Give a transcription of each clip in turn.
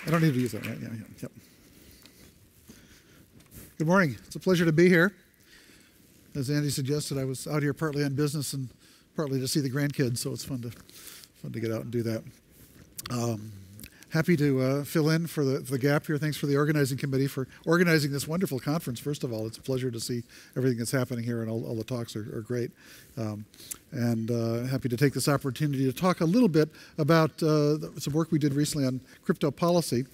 I don't need to use that, right? Yeah, yeah, yep. Good morning. It's a pleasure to be here. As Andy suggested, I was out here partly on business and partly to see the grandkids, so it's fun to get out and do that. Happy to fill in for the gap here. Thanks for the organizing committee for organizing this wonderful conference. First of all, it's a pleasure to see everything that's happening here, and all the talks are great. Happy to take this opportunity to talk a little bit about some work we did recently on crypto policy.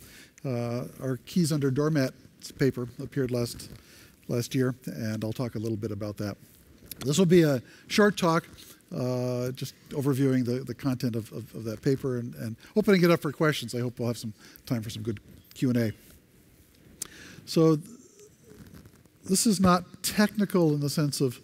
Our Keys Under Doormats paper appeared last year, and I'll talk a little bit about that. This will be a short talk, just overviewing the content of that paper and opening it up for questions. I hope we'll have some time for some good Q&A. So this is not technical in the sense of,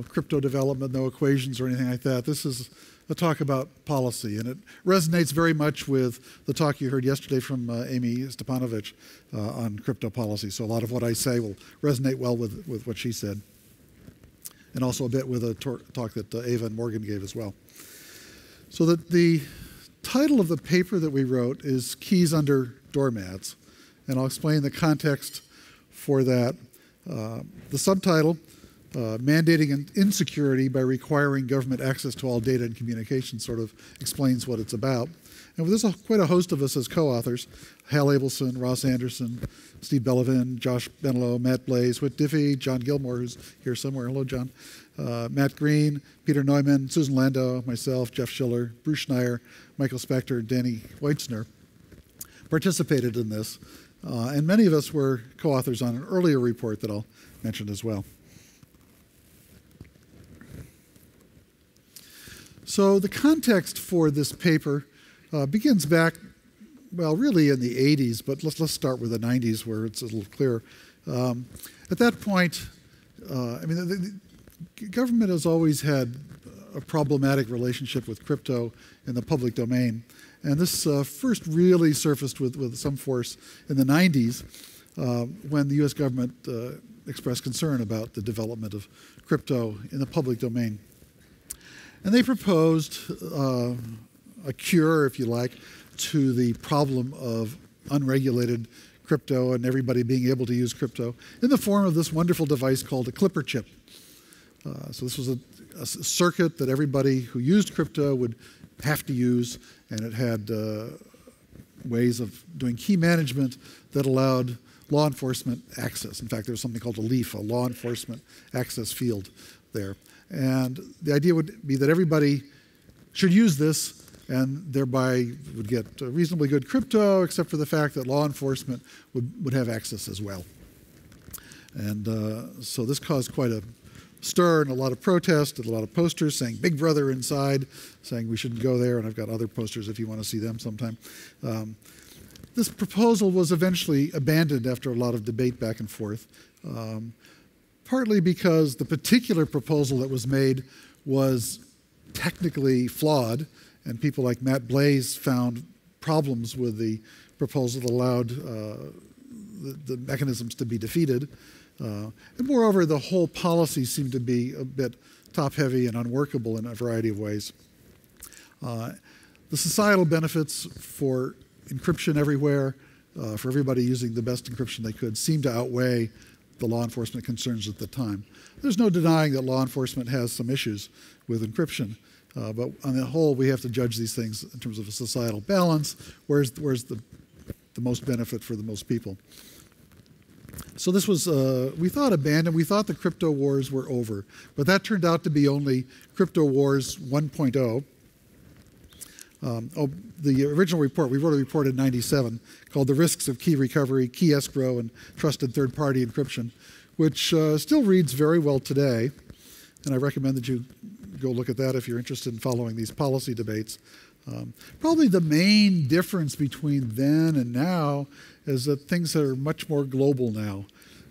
crypto development, no equations or anything like that. This is a talk about policy, and it resonates very much with the talk you heard yesterday from Amy Stepanovich on crypto policy. So a lot of what I say will resonate well with what she said, and also a bit with a talk that Ava and Morgan gave as well. So the title of the paper that we wrote is Keys Under Doormats, and I'll explain the context for that. The subtitle, Mandating Insecurity by Requiring Government Access to All Data and Communication, sort of explains what it's about. And there's quite a host of us as co-authors: Hal Abelson, Ross Anderson, Steve Bellevin, Josh Benelow, Matt Blaze, Whit Diffie, John Gilmore, who's here somewhere. Hello, John. Matt Green, Peter Neumann, Susan Landau, myself, Jeff Schiller, Bruce Schneier, Michael Spector, Danny Weitzner participated in this. And many of us were co-authors on an earlier report that I'll mention as well. So the context for this paper begins back, well, really in the 80s, but let's start with the 90s where it's a little clearer. At that point, the government has always had a problematic relationship with crypto in the public domain. And this first really surfaced with some force in the 90s when the US government expressed concern about the development of crypto in the public domain. And they proposed a cure, if you like, to the problem of unregulated crypto and everybody being able to use crypto in the form of this wonderful device called a Clipper chip. So this was a circuit that everybody who used crypto would have to use, and it had ways of doing key management that allowed law enforcement access. In fact, there was something called a LEAF, a law enforcement access field there. And the idea would be that everybody should use this and thereby would get reasonably good crypto, except for the fact that law enforcement would have access as well. And so this caused quite a stir and a lot of protest and a lot of posters saying Big Brother inside, saying we shouldn't go there, and I've got other posters if you want to see them sometime. This proposal was eventually abandoned after a lot of debate back and forth. Partly because the particular proposal that was made was technically flawed, and people like Matt Blaze found problems with the proposal that allowed the mechanisms to be defeated. And moreover, the whole policy seemed to be a bit top-heavy and unworkable in a variety of ways. The societal benefits for encryption everywhere, for everybody using the best encryption they could, seemed to outweigh the law enforcement concerns at the time. There's no denying that law enforcement has some issues with encryption, but on the whole, we have to judge these things in terms of a societal balance. Where's the most benefit for the most people? So this was, we thought, abandoned. We thought the crypto wars were over, but that turned out to be only Crypto Wars 1.0. The original report, we wrote a report in '97 called The Risks of Key Recovery, Key Escrow, and Trusted Third-Party Encryption, which still reads very well today. And I recommend that you go look at that if you're interested in following these policy debates. Probably the main difference between then and now is that things are much more global now.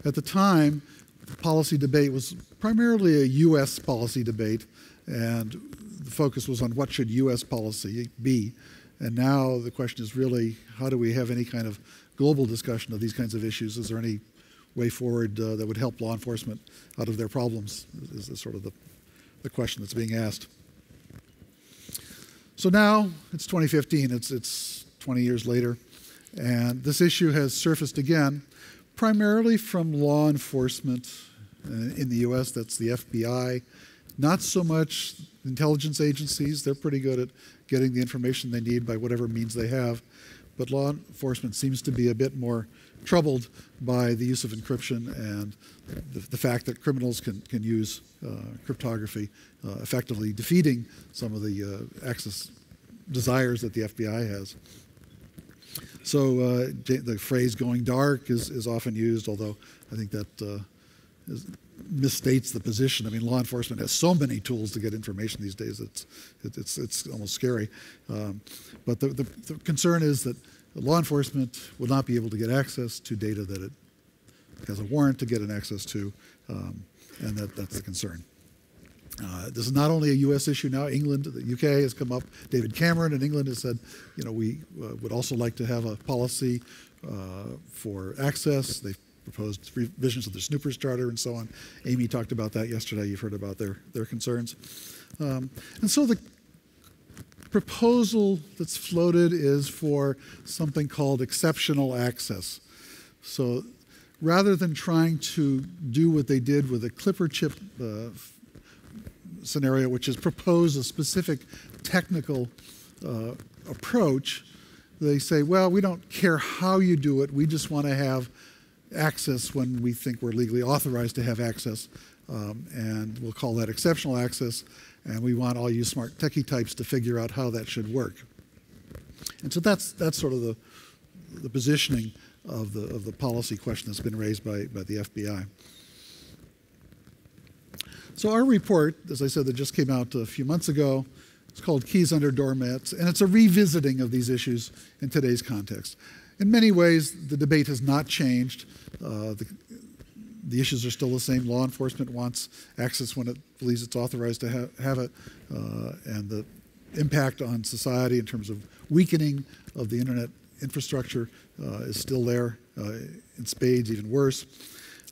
At the time, the policy debate was primarily a US policy debate, and the focus was on what should US policy be. And now the question is really, how do we have any kind of global discussion of these kinds of issues? Is there any way forward that would help law enforcement out of their problems, is sort of the question that's being asked. So now it's 2015, it's 20 years later, And this issue has surfaced again, primarily from law enforcement in the US, that's the FBI. Not so much intelligence agencies, they're pretty good at getting the information they need by whatever means they have. But law enforcement seems to be a bit more troubled by the use of encryption and the fact that criminals can use cryptography, effectively defeating some of the access desires that the FBI has. So the phrase "going dark" is often used, although I think that misstates the position. I mean, law enforcement has so many tools to get information these days; it's almost scary. But the concern is that law enforcement will not be able to get access to data that it has a warrant to get an access to, and that's the concern. This is not only a U.S. issue now. England, the U.K. has come up. David Cameron in England has said, you know, we would also like to have a policy for access. They've proposed revisions of the Snoopers Charter and so on. Amy talked about that yesterday. You've heard about their concerns. And so the proposal that's floated is for something called exceptional access. So rather than trying to do what they did with the Clipper chip scenario, which is propose a specific technical approach, they say, well, we don't care how you do it. We just want to have access when we think we're legally authorized to have access. And we'll call that exceptional access. And we want all you smart techie types to figure out how that should work. And so that's sort of the positioning of the policy question that's been raised by the FBI. So our report, as I said, that just came out a few months ago, it's called Keys Under Doormats, and it's a revisiting of these issues in today's context. In many ways, the debate has not changed. The issues are still the same. Law enforcement wants access when it believes it's authorized to have it, and the impact on society in terms of weakening of the internet infrastructure is still there, in spades, even worse.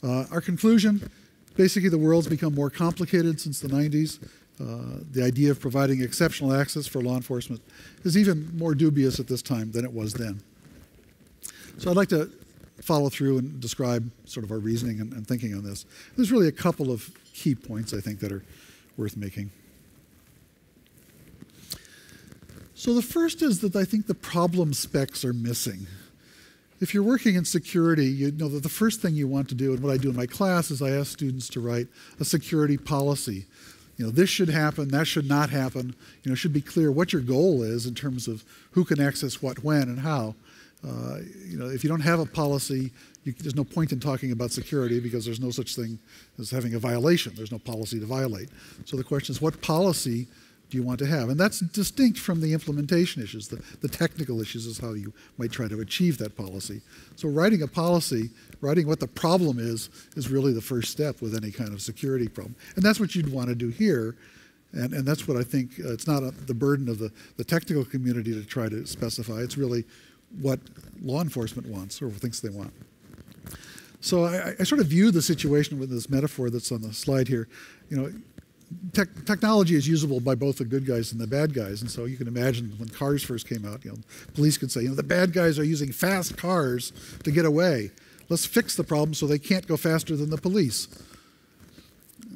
Our conclusion, basically the world's become more complicated since the 90s. The idea of providing exceptional access for law enforcement is even more dubious at this time than it was then. So I'd like to follow through and describe sort of our reasoning and thinking on this. There's really a couple of key points, I think, that are worth making. So the first is that I think the problem specs are missing. If you're working in security, you know that the first thing you want to do, and what I do in my class, is I ask students to write a security policy. You know, this should happen, that should not happen. You know, it should be clear what your goal is in terms of who can access what, when, and how. You know, if you don't have a policy, there's no point in talking about security because there's no such thing as having a violation. There's no policy to violate. So the question is, what policy do you want to have? And that's distinct from the implementation issues. The technical issues is how you might try to achieve that policy. So writing a policy, writing what the problem is really the first step with any kind of security problem. And that's what you'd want to do here. And that's what I think, it's not the burden of the technical community to try to specify. It's really what law enforcement wants or thinks they want. So I sort of view the situation with this metaphor that's on the slide here. You know, technology is usable by both the good guys and the bad guys, and so you can imagine when cars first came out, you know, police could say, you know, the bad guys are using fast cars to get away. Let's fix the problem so they can't go faster than the police.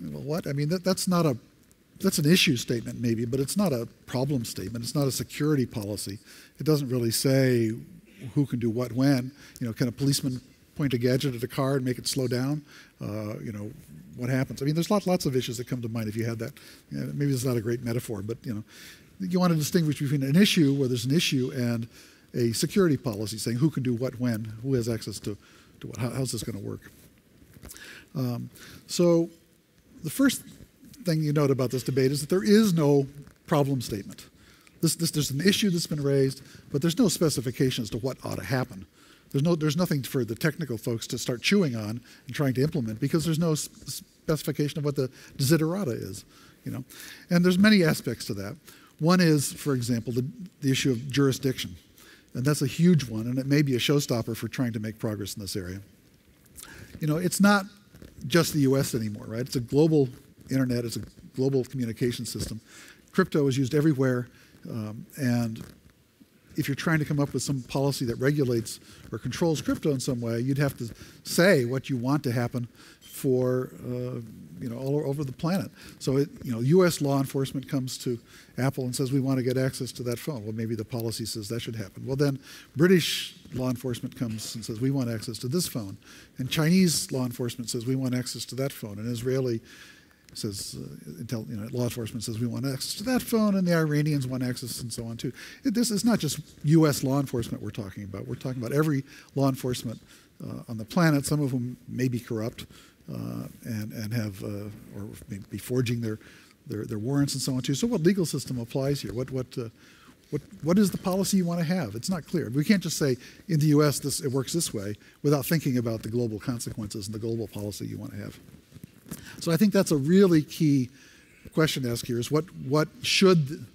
Well, what? I mean, that's an issue statement maybe, but it's not a problem statement. It's not a security policy. It doesn't really say who can do what when. You know, can a policeman point a gadget at a car and make it slow down? You know, what happens? I mean, there's lots of issues that come to mind if you had that. You know, maybe it's not a great metaphor, but you know, you want to distinguish between an issue where there's an issue and a security policy saying who can do what when, who has access to what, how's this going to work? So the first thing you note about this debate is that there is no problem statement. There's an issue that's been raised, but there's no specification as to what ought to happen. There's nothing for the technical folks to start chewing on and trying to implement because there's no specification of what the desiderata is, you know. And there's many aspects to that. One is, for example, the issue of jurisdiction. And that's a huge one, and it may be a showstopper for trying to make progress in this area. You know, it's not just the US anymore, right? It's a global internet, it's a global communication system. Crypto is used everywhere, and if you're trying to come up with some policy that regulates or controls crypto in some way, you'd have to say what you want to happen for all over the planet. So U.S. law enforcement comes to Apple and says we want to get access to that phone. Well, maybe the policy says that should happen. Well, then British law enforcement comes and says we want access to this phone, and Chinese law enforcement says we want access to that phone, and Israeli says law enforcement says we want access to that phone, and the Iranians want access, and so on too. This is not just U.S. law enforcement we're talking about. We're talking about every law enforcement on the planet, some of whom may be corrupt and have or may be forging their warrants and so on too. So what legal system applies here? What is the policy you want to have? It's not clear. We can't just say in the U.S. it works this way without thinking about the global consequences and the global policy you want to have. So I think that's a really key question to ask here: is what should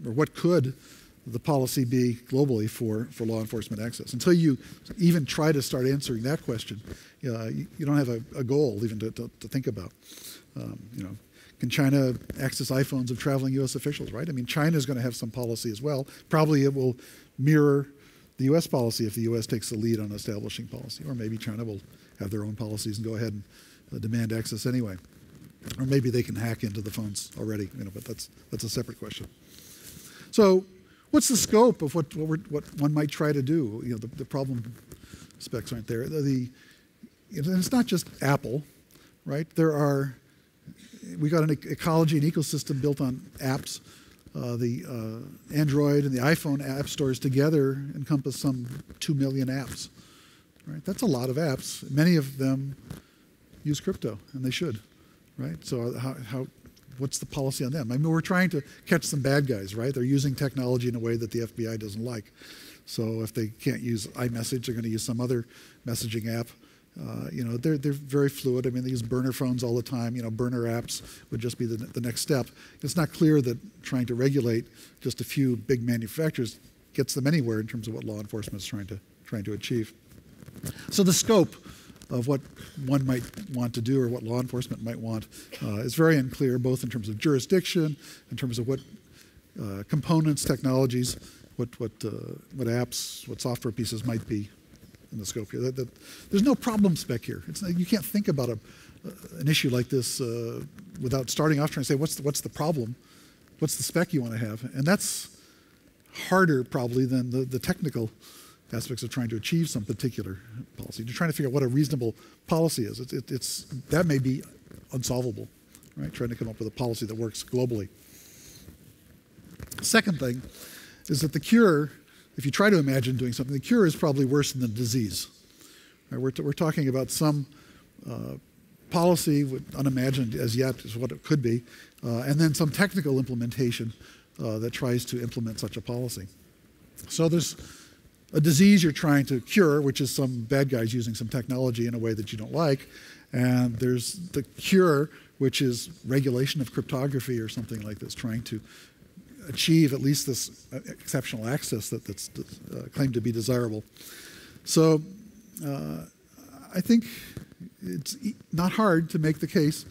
or what could the policy be globally for law enforcement access? Until you even try to start answering that question, you don't have a goal even to think about. Can China access iPhones of traveling U.S. officials, right? I mean, China is going to have some policy as well. Probably it will mirror the U.S. policy if the U.S. takes the lead on establishing policy. Or maybe China will have their own policies and go ahead and demand access anyway. Or maybe they can hack into the phones already, but that's a separate question. So what's the scope of what one might try to do? The problem specs aren't there. And it's not just Apple, right? We got an ecology and ecosystem built on apps. The Android and the iPhone app stores together encompass some 2 million apps. Right? That's a lot of apps. Many of them use crypto, and they should. Right? So what's the policy on them? I mean, we're trying to catch some bad guys, right? They're using technology in a way that the FBI doesn't like. So if they can't use iMessage, they're going to use some other messaging app. They're very fluid. I mean, they use burner phones all the time. Burner apps would just be the next step. It's not clear that trying to regulate just a few big manufacturers gets them anywhere in terms of what law enforcement is trying to achieve. So the scope of what one might want to do or what law enforcement might want is very unclear, both in terms of jurisdiction, in terms of what components, technologies, what apps, what software pieces might be in the scope here. There's no problem spec here. You can't think about an issue like this without starting off trying to say, what's the problem? What's the spec you want to have? And that's harder probably than the technical aspects of trying to achieve some particular policy. You're trying to figure out what a reasonable policy is. That may be unsolvable, right? Trying to come up with a policy that works globally. Second thing is that the cure, if you try to imagine doing something, the cure is probably worse than the disease. Right? We're talking about some policy, unimagined as yet is what it could be, and then some technical implementation that tries to implement such a policy. So there's a disease you're trying to cure, which is some bad guys using some technology in a way that you don't like, and there's the cure, which is regulation of cryptography or something like this, trying to achieve at least this exceptional access that's claimed to be desirable. So I think it's not hard to make the case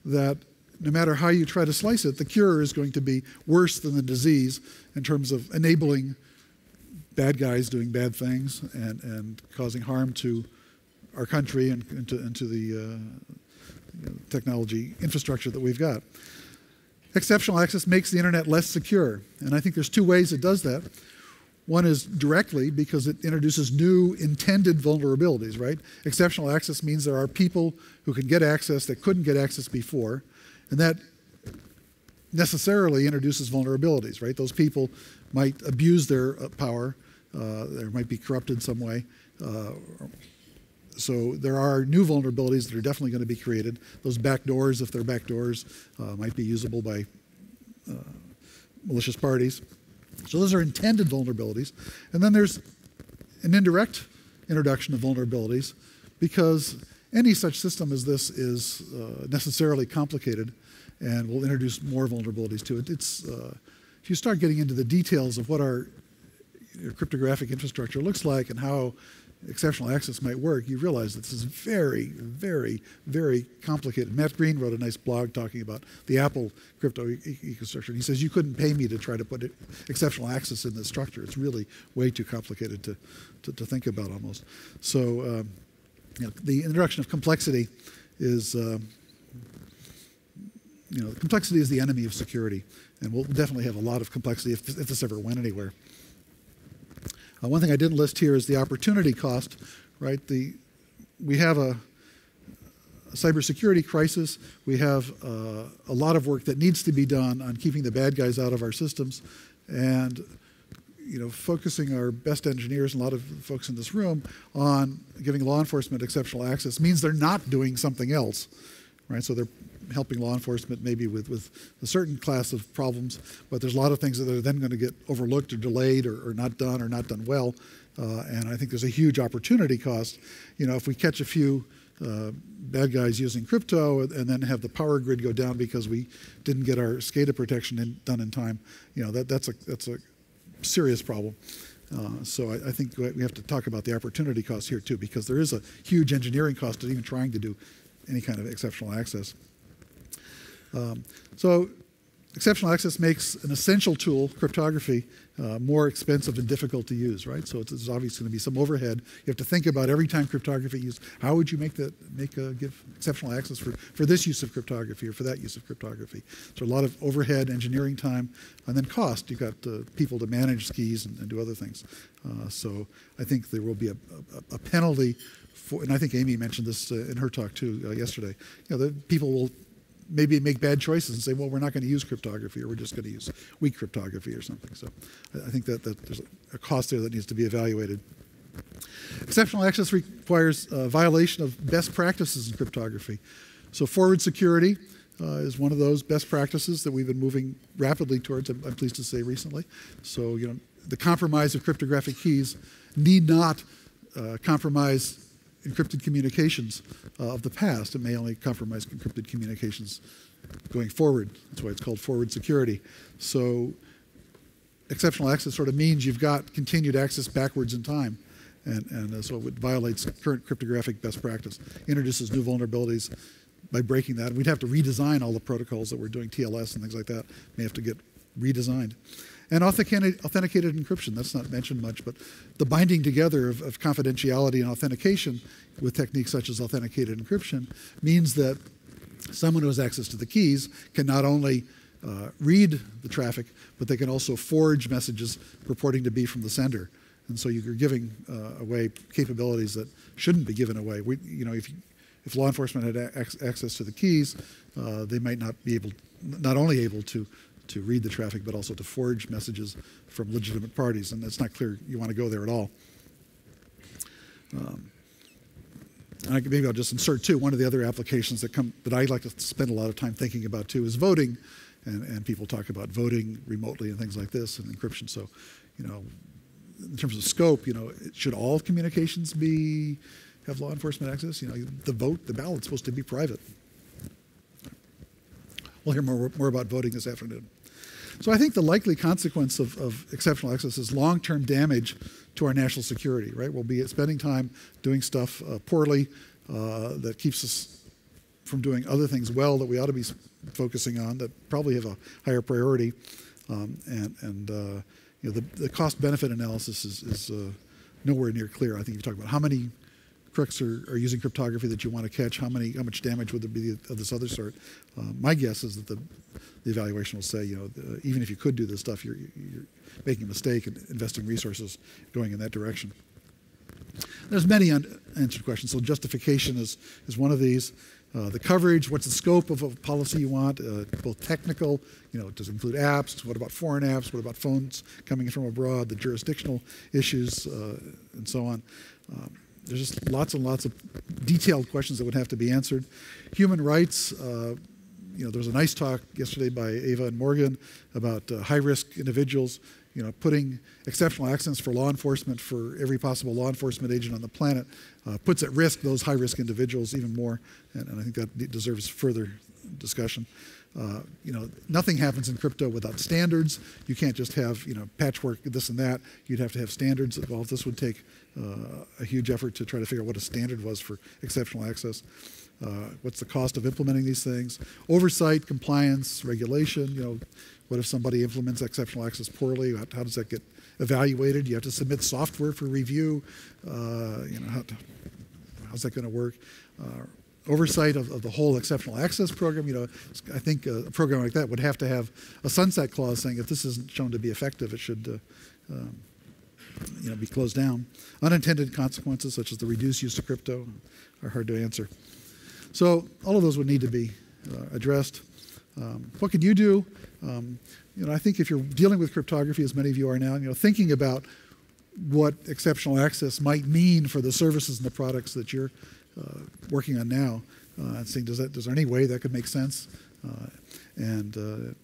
that no matter how you try to slice it, the cure is going to be worse than the disease in terms of enabling bad guys doing bad things and causing harm to our country and to the technology infrastructure that we've got. Exceptional access makes the internet less secure, and I think there's two ways it does that. One is directly because it introduces new intended vulnerabilities, right? Exceptional access means there are people who can get access that couldn't get access before, and that necessarily introduces vulnerabilities, right? Those people might abuse their power, they might be corrupted in some way. So there are new vulnerabilities that are definitely going to be created. Those backdoors, if they're backdoors, might be usable by malicious parties. So those are intended vulnerabilities. And then there's an indirect introduction of vulnerabilities because any such system as this is necessarily complicated and will introduce more vulnerabilities to it. If you start getting into the details of what our cryptographic infrastructure looks like and how exceptional access might work, you realize that this is very, very, very complicated. Matt Green wrote a nice blog talking about the Apple crypto ecosystem. He says, you couldn't pay me to try to put exceptional access in this structure. It's really way too complicated to think about almost. So the introduction of complexity is, complexity is the enemy of security. And we'll definitely have a lot of complexity if this ever went anywhere. One thing I didn't list here is the opportunity cost, right? We have a cybersecurity crisis. We have a lot of work that needs to be done on keeping the bad guys out of our systems, and focusing our best engineers and a lot of folks in this room on giving law enforcement exceptional access means they're not doing something else, right? So they're helping law enforcement maybe with a certain class of problems, but there's a lot of things that are then going to get overlooked or delayed or not done well. And I think there's a huge opportunity cost. If we catch a few bad guys using crypto and then have the power grid go down because we didn't get our SCADA protection done in time, that's a serious problem. So I think we have to talk about the opportunity cost here too, because there is a huge engineering cost to even trying to do any kind of exceptional access. So exceptional access makes an essential tool, cryptography, more expensive and difficult to use, right? So there's obviously going to be some overhead. You have to think about every time cryptography used, how would you give exceptional access for this use of cryptography or for that use of cryptography? So a lot of overhead, engineering time, and then cost. You've got people to manage keys and do other things. So I think there will be a penalty for, and I think Amy mentioned this in her talk too yesterday. The people will maybe make bad choices and say, well, we're not going to use cryptography, or we're just going to use weak cryptography or something. So I think that there's a cost there that needs to be evaluated. Exceptional access requires violation of best practices in cryptography. So forward security is one of those best practices that we've been moving rapidly towards, I'm pleased to say, recently. So the compromise of cryptographic keys need not compromise encrypted communications of the past. It may only compromise encrypted communications going forward. That's why it's called forward security. So exceptional access sort of means you've got continued access backwards in time. And so it violates current cryptographic best practice, introduces new vulnerabilities by breaking that. We'd have to redesign all the protocols that we're doing, TLS and things like that, may have to get redesigned. And authenticated encryption, that's not mentioned much, but the binding together of confidentiality and authentication with techniques such as authenticated encryption means that someone who has access to the keys can not only read the traffic, but they can also forge messages purporting to be from the sender. And so you're giving away capabilities that shouldn't be given away. If law enforcement had access to the keys, they might not be not only able to read the traffic, but also to forge messages from legitimate parties. And it's not clear you want to go there at all. Maybe I'll just insert too, one of the other applications that I like to spend a lot of time thinking about too is voting. And people talk about voting remotely and things like this and encryption. So, in terms of scope, should all communications have law enforcement access? The ballot's supposed to be private. We'll hear more about voting this afternoon. So I think the likely consequence of exceptional access is long-term damage to our national security, right? We'll be spending time doing stuff poorly that keeps us from doing other things well that we ought to be focusing on that probably have a higher priority. The cost-benefit analysis is nowhere near clear. I think you talk about how many crooks are using cryptography that you want to catch, how much damage would there be of this other sort. My guess is that the evaluation will say, even if you could do this stuff, you're making a mistake and investing resources going in that direction. There's many unanswered questions. So justification is one of these. The coverage, what's the scope of a policy you want, both technical, does it include apps, what about foreign apps, what about phones coming from abroad, the jurisdictional issues, and so on. There's just lots and lots of detailed questions that would have to be answered. Human rights, there was a nice talk yesterday by Ava and Morgan about high-risk individuals, putting exceptional access for law enforcement for every possible law enforcement agent on the planet puts at risk those high-risk individuals even more, and I think that deserves further discussion. nothing happens in crypto without standards. You can't just have patchwork, this and that. You'd have to have standards involved. This would take a huge effort to try to figure out what a standard was for exceptional access. What's the cost of implementing these things? Oversight, compliance, regulation. What if somebody implements exceptional access poorly? How does that get evaluated? You have to submit software for review. How's that going to work? Oversight of the whole exceptional access program. I think a program like that would have to have a sunset clause saying if this isn't shown to be effective, it should be closed down. Unintended consequences, such as the reduced use of crypto, are hard to answer. So all of those would need to be addressed. What can you do? I think if you're dealing with cryptography, as many of you are now, thinking about what exceptional access might mean for the services and the products that you're working on now, and seeing is there any way that could make sense? And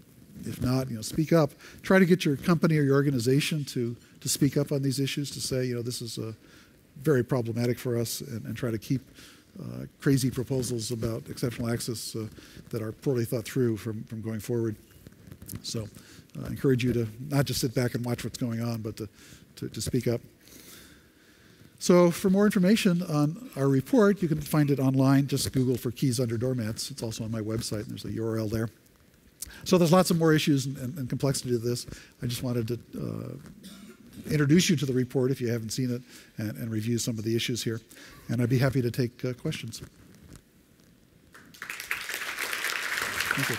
if not, speak up. Try to get your company or your organization to speak up on these issues, to say, this is very problematic for us, and try to keep crazy proposals about exceptional access that are poorly thought through from going forward. So I encourage you to not just sit back and watch what's going on, but to speak up. So for more information on our report, you can find it online. Just Google for keys under doormats. It's also on my website, and there's a URL there. So there's lots of more issues and complexity to this. I just wanted to introduce you to the report if you haven't seen it, and review some of the issues here. And I'd be happy to take questions. Thank you.